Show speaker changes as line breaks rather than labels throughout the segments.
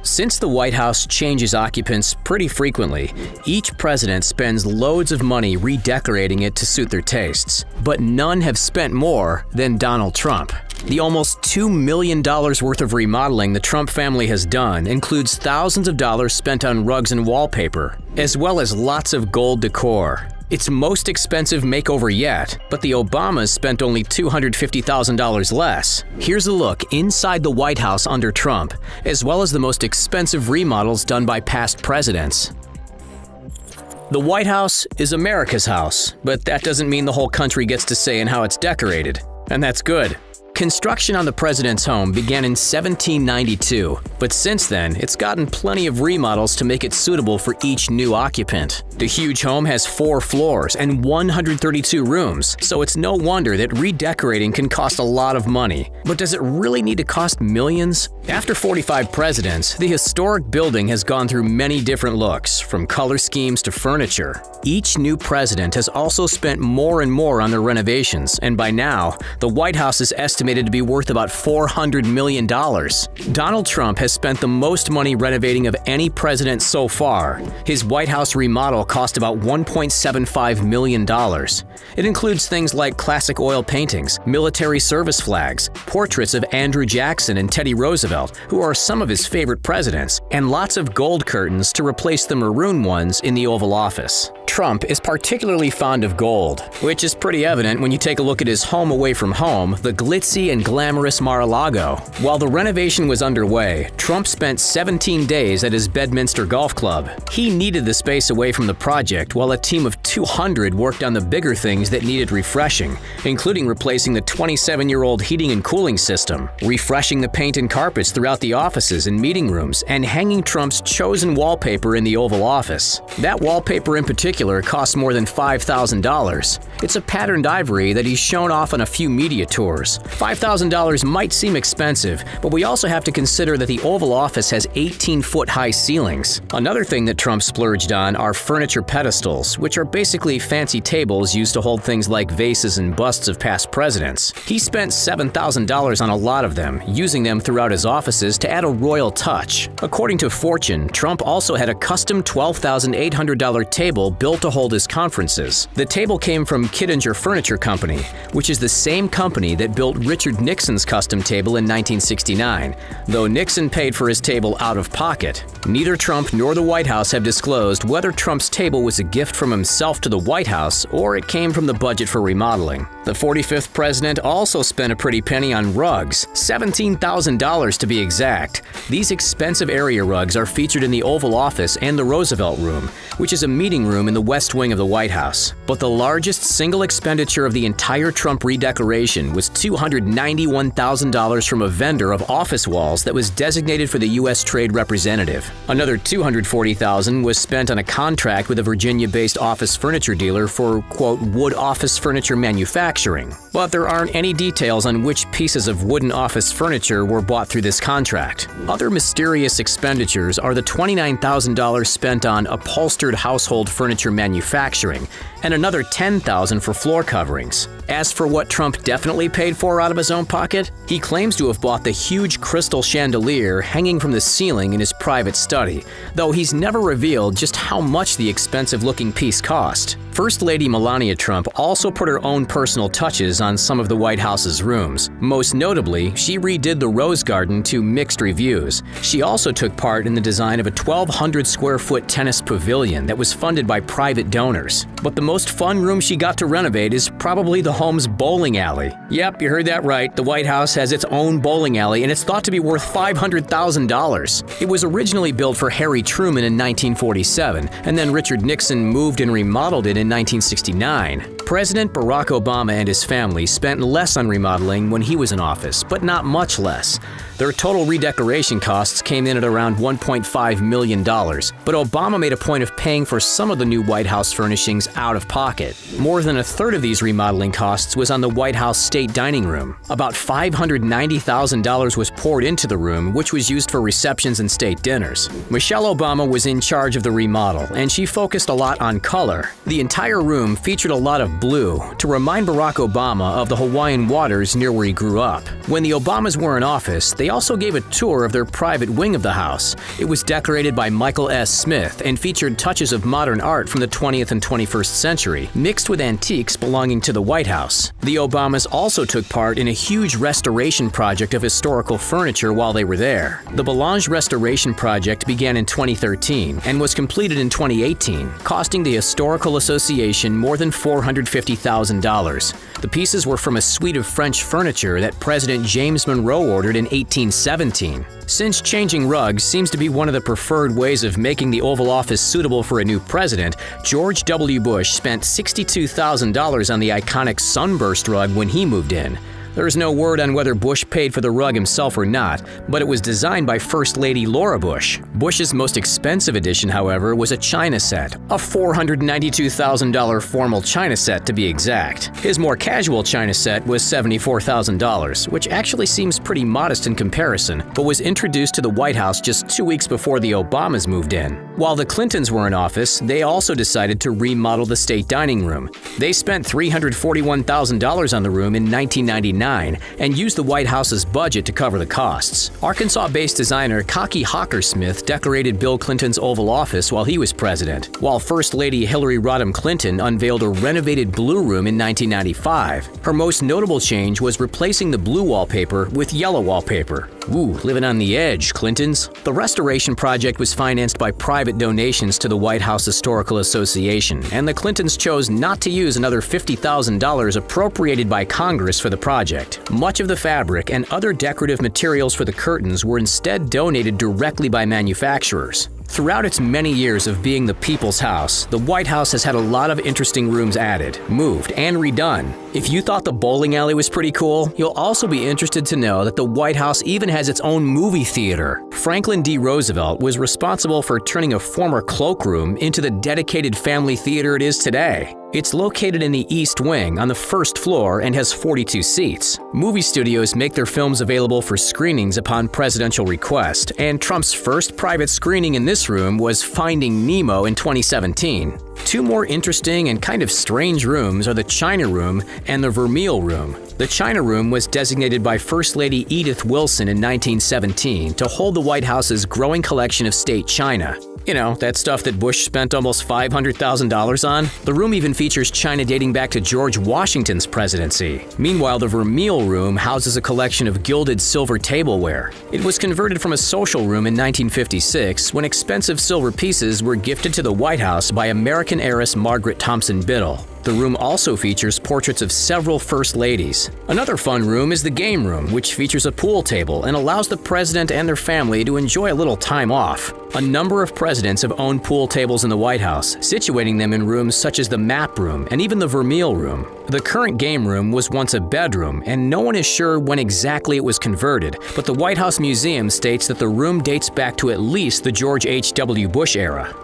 Since the White House changes occupants pretty frequently, each president spends loads of money redecorating it to suit their tastes. But none have spent more than Donald Trump. The almost $2 million worth of remodeling the Trump family has done includes thousands of dollars spent on rugs and wallpaper, as well as lots of gold decor. Its most expensive makeover yet, but the Obamas spent only $250,000 less. Here's a look inside the White House under Trump, as well as the most expensive remodels done by past presidents. The White House is America's house, but that doesn't mean the whole country gets to say in how it's decorated. And that's good. Construction on the president's home began in 1792, but since then, it's gotten plenty of remodels to make it suitable for each new occupant. The huge home has 4 floors and 132 rooms, so it's no wonder that redecorating can cost a lot of money. But does it really need to cost millions? After 45 presidents, the historic building has gone through many different looks, from color schemes to furniture. Each new president has also spent more and more on their renovations, and by now, the White House is estimated to be worth about $400 million. Donald Trump has spent the most money renovating of any president so far. His White House remodel cost about $1.75 million. It includes things like classic oil paintings, military service flags, portraits of Andrew Jackson and Teddy Roosevelt, who are some of his favorite presidents, and lots of gold curtains to replace the maroon ones in the Oval Office. Trump is particularly fond of gold, which is pretty evident when you take a look at his home away from home, the glitzy and glamorous Mar-a-Lago. While the renovation was underway, Trump spent 17 days at his Bedminster Golf Club. He needed the space away from the project, while a team of 200 worked on the bigger things that needed refreshing, including replacing the 27-year-old heating and cooling system, refreshing the paint and carpets throughout the offices and meeting rooms, and hanging Trump's chosen wallpaper in the Oval Office. That wallpaper in particular costs more than $5,000. It's a patterned ivory that he's shown off on a few media tours. $5,000 might seem expensive, but we also have to consider that the Oval Office has 18-foot-high ceilings. Another thing that Trump splurged on are furniture pedestals, which are basically fancy tables used to hold things like vases and busts of past presidents. He spent $7,000 on a lot of them, using them throughout his offices to add a royal touch. According to Fortune, Trump also had a custom $12,800 table built to hold his conferences. The table came from Kittinger Furniture Company, which is the same company that built Richard Nixon's custom table in 1969, though Nixon paid for his table out of pocket. Neither Trump nor the White House have disclosed whether Trump's table was a gift from himself to the White House or it came from the budget for remodeling. The 45th president also spent a pretty penny on rugs, $17,000 to be exact. These expensive area rugs are featured in the Oval Office and the Roosevelt Room, which is a meeting room in the West Wing of the White House. But the largest single expenditure of the entire Trump redecoration was $291,000 from a vendor of office walls that was designated for the U.S. Trade Representative. Another $240,000 was spent on a contract with a Virginia-based office furniture dealer for, quote, wood office furniture manufacturing. But there aren't any details on which pieces of wooden office furniture were bought through this contract. Other mysterious expenditures are the $29,000 spent on upholstered household furniture manufacturing, and another $10,000 for floor coverings. As for what Trump definitely paid for out of his own pocket, he claims to have bought the huge crystal chandelier hanging from the ceiling in his private study, though he's never revealed just how much the expensive-looking piece cost. First Lady Melania Trump also put her own personal touches on some of the White House's rooms. Most notably, she redid the Rose Garden to mixed reviews. She also took part in the design of a 1,200-square-foot tennis pavilion that was funded by private donors. But the most fun room she got to renovate is probably the home's bowling alley. Yep, you heard that right. The White House has its own bowling alley, and it's thought to be worth $500,000. It was originally built for Harry Truman in 1947, and then Richard Nixon moved and remodeled it in 1969. President Barack Obama and his family spent less on remodeling when he was in office, but not much less. Their total redecoration costs came in at around $1.5 million, but Obama made a point of paying for some of the new White House furnishings out of pocket. More than a third of these remodeling costs was on the White House State Dining Room. About $590,000 was poured into the room, which was used for receptions and state dinners. Michelle Obama was in charge of the remodel, and she focused a lot on color. The entire room featured a lot of blue to remind Barack Obama of the Hawaiian waters near where he grew up. When the Obamas were in office, they also gave a tour of their private wing of the house. It was decorated by Michael S. Smith and featured touches of modern art from the 20th and 21st century, mixed with antiques belonging to the White House. The Obamas also took part in a huge restoration project of historical furniture while they were there. The Belange Restoration Project began in 2013 and was completed in 2018, costing the Historical Association more than $450,000. The pieces were from a suite of French furniture that President James Monroe ordered in 1817. Since changing rugs seems to be one of the preferred ways of making the Oval Office suitable for a new president, George W. Bush spent $62,000 on the iconic Sunburst rug when he moved in. There is no word on whether Bush paid for the rug himself or not, but it was designed by First Lady Laura Bush. Bush's most expensive addition, however, was a china set, a $492,000 formal china set to be exact. His more casual china set was $74,000, which actually seems pretty modest in comparison, but was introduced to the White House just 2 weeks before the Obamas moved in. While the Clintons were in office, they also decided to remodel the state dining room. They spent $341,000 on the room in 1999 and used the White House's budget to cover the costs. Arkansas-based designer Cocky Hockersmith decorated Bill Clinton's Oval Office while he was president, while First Lady Hillary Rodham Clinton unveiled a renovated blue room in 1995. Her most notable change was replacing the blue wallpaper with yellow wallpaper. Ooh, living on the edge, Clintons. The restoration project was financed by private donations to the White House Historical Association, and the Clintons chose not to use another $50,000 appropriated by Congress for the project. Much of the fabric and other decorative materials for the curtains were instead donated directly by manufacturers. Throughout its many years of being the people's house, the White House has had a lot of interesting rooms added, moved, and redone. If you thought the bowling alley was pretty cool, you'll also be interested to know that the White House even has its own movie theater. Franklin D. Roosevelt was responsible for turning a former cloakroom into the dedicated family theater it is today. It's located in the East Wing on the first floor and has 42 seats. Movie studios make their films available for screenings upon presidential request, and Trump's first private screening in this room was Finding Nemo in 2017. Two more interesting and kind of strange rooms are the China Room and the Vermeil Room. The China Room was designated by First Lady Edith Wilson in 1917 to hold the White House's growing collection of state china. You know, that stuff that Bush spent almost $500,000 on? The room even features china dating back to George Washington's presidency. Meanwhile, the Vermeil Room houses a collection of gilded silver tableware. It was converted from a social room in 1956 when expensive silver pieces were gifted to the White House by American heiress Margaret Thompson Biddle. The room also features portraits of several first ladies. Another fun room is the game room, which features a pool table and allows the president and their family to enjoy a little time off. A number of presidents have owned pool tables in the White House, situating them in rooms such as the map room and even the Vermeil Room. The current game room was once a bedroom, and no one is sure when exactly it was converted, but the White House Museum states that the room dates back to at least the George H.W. Bush era.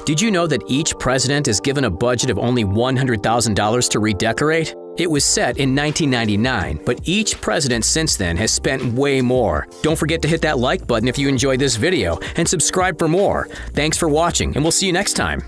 Did you know that each president is given a budget of only $100,000 to redecorate? It was set in 1999, but each president since then has spent way more. Don't forget to hit that like button if you enjoyed this video, and subscribe for more. Thanks for watching, and we'll see you next time.